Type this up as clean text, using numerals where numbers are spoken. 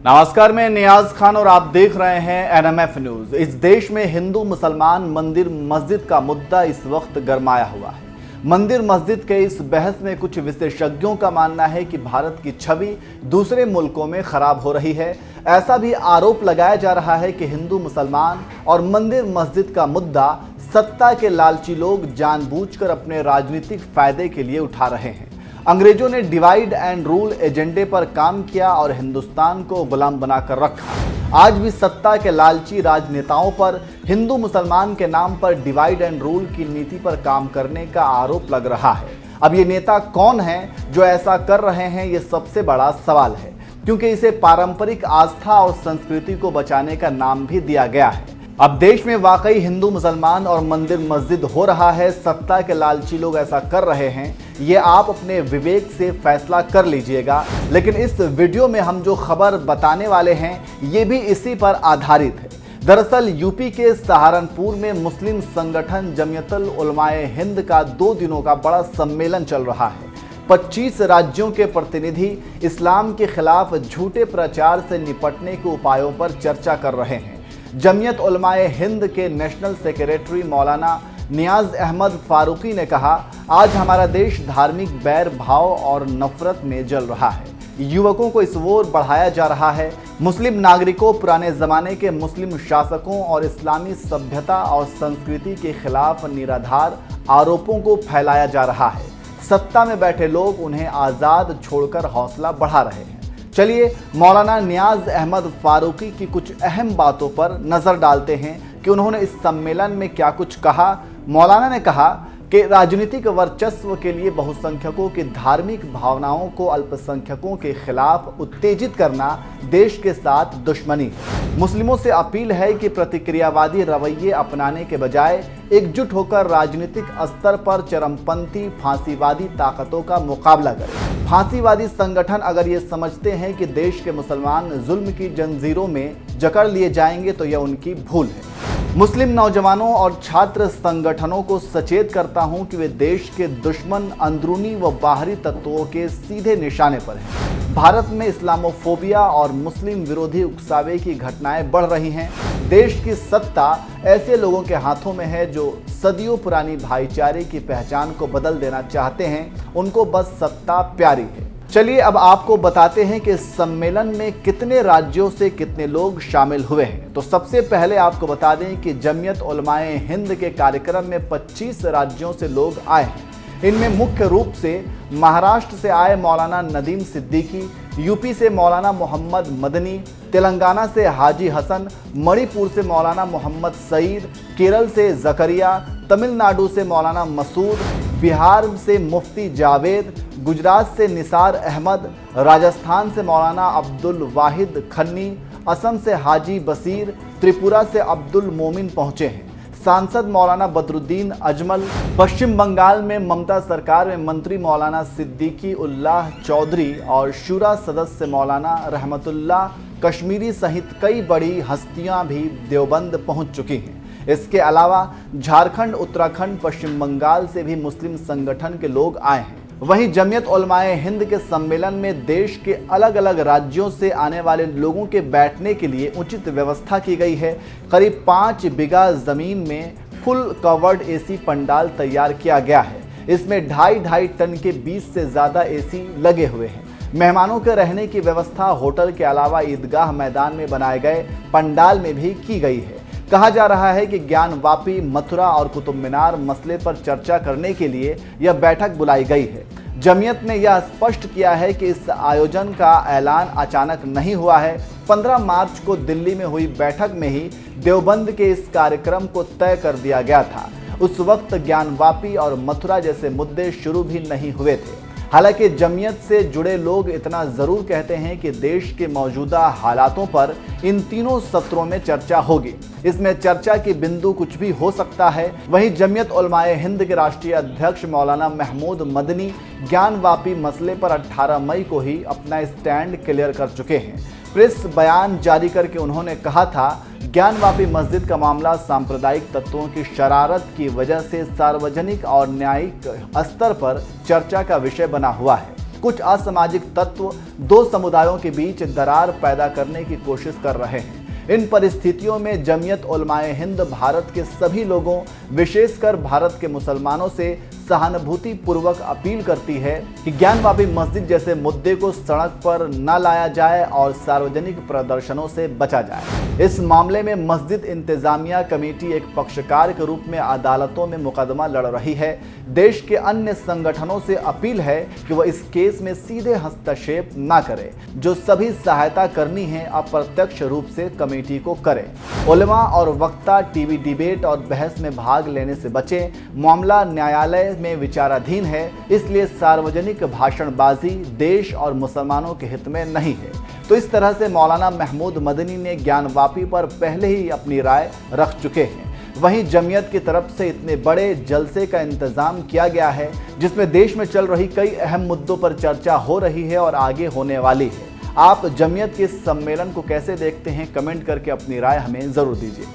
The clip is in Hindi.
नमस्कार, मैं नियाज खान और आप देख रहे हैं एनएमएफ न्यूज। इस देश में हिंदू मुसलमान मंदिर मस्जिद का मुद्दा इस वक्त गरमाया हुआ है। मंदिर मस्जिद के इस बहस में कुछ विशेषज्ञों का मानना है कि भारत की छवि दूसरे मुल्कों में खराब हो रही है। ऐसा भी आरोप लगाया जा रहा है कि हिंदू मुसलमान और मंदिर मस्जिद का मुद्दा सत्ता के लालची लोग जानबूझकर अपने राजनीतिक फायदे के लिए उठा रहे हैं। अंग्रेजों ने डिवाइड एंड रूल एजेंडे पर काम किया और हिंदुस्तान को गुलाम बनाकर रखा। आज भी सत्ता के लालची राजनेताओं पर हिंदू मुसलमान के नाम पर डिवाइड एंड रूल की नीति पर काम करने का आरोप लग रहा है। अब ये नेता कौन हैं जो ऐसा कर रहे हैं, ये सबसे बड़ा सवाल है, क्योंकि इसे पारंपरिक आस्था और संस्कृति को बचाने का नाम भी दिया गया है। अब देश में वाकई हिंदू मुसलमान और मंदिर मस्जिद हो रहा है। सत्ता के लालची लोग ऐसा कर रहे हैं, ये आप अपने विवेक से फैसला कर लीजिएगा। लेकिन इस वीडियो में हम जो खबर बताने वाले हैं ये भी इसी पर आधारित है। दरअसल यूपी के सहारनपुर में मुस्लिम संगठन जमीयतुल उलमाए हिंद का 2 दिनों का बड़ा सम्मेलन चल रहा है। 25 राज्यों के प्रतिनिधि इस्लाम के खिलाफ झूठे प्रचार से निपटने के उपायों पर चर्चा कर रहे हैं। जमीयत उलमाए हिंद के नेशनल सेक्रेटरी मौलाना नियाज अहमद फारूकी ने कहा, आज हमारा देश धार्मिक बैर भाव और नफरत में जल रहा है। युवकों को इस ओर बढ़ाया जा रहा है। मुस्लिम नागरिकों, पुराने जमाने के मुस्लिम शासकों और इस्लामी सभ्यता और संस्कृति के खिलाफ निराधार आरोपों को फैलाया जा रहा है। सत्ता में बैठे लोग उन्हें आज़ाद छोड़कर हौसला बढ़ा रहे हैं। चलिए मौलाना नियाज अहमद फारूकी की कुछ अहम बातों पर नज़र डालते हैं कि उन्होंने इस सम्मेलन में क्या कुछ कहा। मौलाना ने कहा कि राजनीतिक वर्चस्व के लिए बहुसंख्यकों की धार्मिक भावनाओं को अल्पसंख्यकों के खिलाफ उत्तेजित करना देश के साथ दुश्मनी है। मुस्लिमों से अपील है कि प्रतिक्रियावादी रवैये अपनाने के बजाय एकजुट होकर राजनीतिक स्तर पर चरमपंथी फांसीवादी ताकतों का मुकाबला करें। फांसीवादी संगठन अगर ये समझते हैं कि देश के मुसलमान जुल्म की जंजीरों में जकड़ लिए जाएंगे तो यह उनकी भूल है। मुस्लिम नौजवानों और छात्र संगठनों को सचेत करता हूं कि वे देश के दुश्मन अंदरूनी व बाहरी तत्वों के सीधे निशाने पर हैं। भारत में इस्लामोफोबिया और मुस्लिम विरोधी उकसावे की घटनाएं बढ़ रही हैं। देश की सत्ता ऐसे लोगों के हाथों में है जो सदियों पुरानी भाईचारे की पहचान को बदल देना चाहते हैं। उनको बस सत्ता प्यारी है। चलिए अब आपको बताते हैं कि इस सम्मेलन में कितने राज्यों से कितने लोग शामिल हुए हैं। तो सबसे पहले आपको बता दें कि जमीयत उलमाए हिंद के कार्यक्रम में 25 राज्यों से लोग आए हैं। इनमें मुख्य रूप से महाराष्ट्र से आए मौलाना नदीम सिद्दीकी, यूपी से मौलाना मोहम्मद मदनी, तेलंगाना से हाजी हसन, मणिपुर से मौलाना मोहम्मद सईद, केरल से जकरिया, तमिलनाडु से मौलाना मसूद, बिहार से मुफ्ती जावेद, गुजरात से निसार अहमद, राजस्थान से मौलाना अब्दुल वाहिद खन्नी, असम से हाजी बसीर, त्रिपुरा से अब्दुल मोमिन पहुंचे हैं। सांसद मौलाना बदरुद्दीन अजमल, पश्चिम बंगाल में ममता सरकार में मंत्री मौलाना सिद्दीकी उल्लाह चौधरी और शूरा सदस्य मौलाना रहमतुल्लाह कश्मीरी सहित कई बड़ी हस्तियां भी देवबंद पहुंच चुकी हैं। इसके अलावा झारखंड, उत्तराखंड, पश्चिम बंगाल से भी मुस्लिम संगठन के लोग आए हैं। वहीं जमीयत उलमाए हिंद के सम्मेलन में देश के अलग अलग राज्यों से आने वाले लोगों के बैठने के लिए उचित व्यवस्था की गई है। करीब 5 बीघा जमीन में फुल कवर्ड एसी पंडाल तैयार किया गया है। इसमें 2.5 टन के 20 से ज़्यादा एसी लगे हुए हैं। मेहमानों के रहने की व्यवस्था होटल के अलावा ईदगाह मैदान में बनाए गए पंडाल में भी की गई है। कहा जा रहा है कि ज्ञानवापी, मथुरा और कुतुब मीनार मसले पर चर्चा करने के लिए यह बैठक बुलाई गई है। जमीयत ने यह स्पष्ट किया है कि इस आयोजन का ऐलान अचानक नहीं हुआ है। 15 मार्च को दिल्ली में हुई बैठक में ही देवबंद के इस कार्यक्रम को तय कर दिया गया था। उस वक्त ज्ञानवापी और मथुरा जैसे मुद्दे शुरू भी नहीं हुए थे। हालांकि जमीयत से जुड़े लोग इतना ज़रूर कहते हैं कि देश के मौजूदा हालातों पर इन तीनों सत्रों में चर्चा होगी। इसमें चर्चा की बिंदु कुछ भी हो सकता है। वहीं जमीयत उलमाए हिंद के राष्ट्रीय अध्यक्ष मौलाना महमूद मदनी ज्ञानवापी मसले पर 18 मई को ही अपना स्टैंड क्लियर कर चुके हैं। प्रेस बयान जारी करके उन्होंने कहा था, ज्ञानवापी मस्जिद का मामला सांप्रदायिक तत्वों की शरारत की वजह से सार्वजनिक और न्यायिक स्तर पर चर्चा का विषय बना हुआ है। कुछ असामाजिक तत्व दो समुदायों के बीच दरार पैदा करने की कोशिश कर रहे हैं। इन परिस्थितियों में जमीयत उलमाए हिंद भारत के सभी लोगों, विशेषकर भारत के मुसलमानों से सहानुभूति पूर्वक अपील करती है कि ज्ञानवापी मस्जिद जैसे मुद्दे को सड़क पर न लाया जाए और सार्वजनिक प्रदर्शनों से बचा जाए। इस मामले में मस्जिद इंतजामिया कमेटी एक पक्षकार के रूप में अदालतों में मुकदमा लड़ रही है। देश के अन्य संगठनों से अपील है कि वह इस केस में सीधे हस्तक्षेप न करे। जो सभी सहायता करनी है अप्रत्यक्ष रूप से कमेटी को करें। उलमा और वक्ता टीवी डिबेट और बहस में भाग लेने से बचें। मामला न्यायालय में विचाराधीन है, इसलिए सार्वजनिक भाषणबाजी देश और मुसलमानों के हित में नहीं है। तो इस तरह से मौलाना महमूद मदनी ने ज्ञानवापी पर पहले ही अपनी राय रख चुके हैं। वहीं जमीयत की तरफ से इतने बड़े जलसे का इंतजाम किया गया है, जिसमें देश में चल रही कई अहम मुद्दों पर चर्चा हो रही है और आगे होने वाली है। आप जमीयत के इस सम्मेलन को कैसे देखते हैं? कमेंट करके अपनी राय हमें जरूर दीजिए।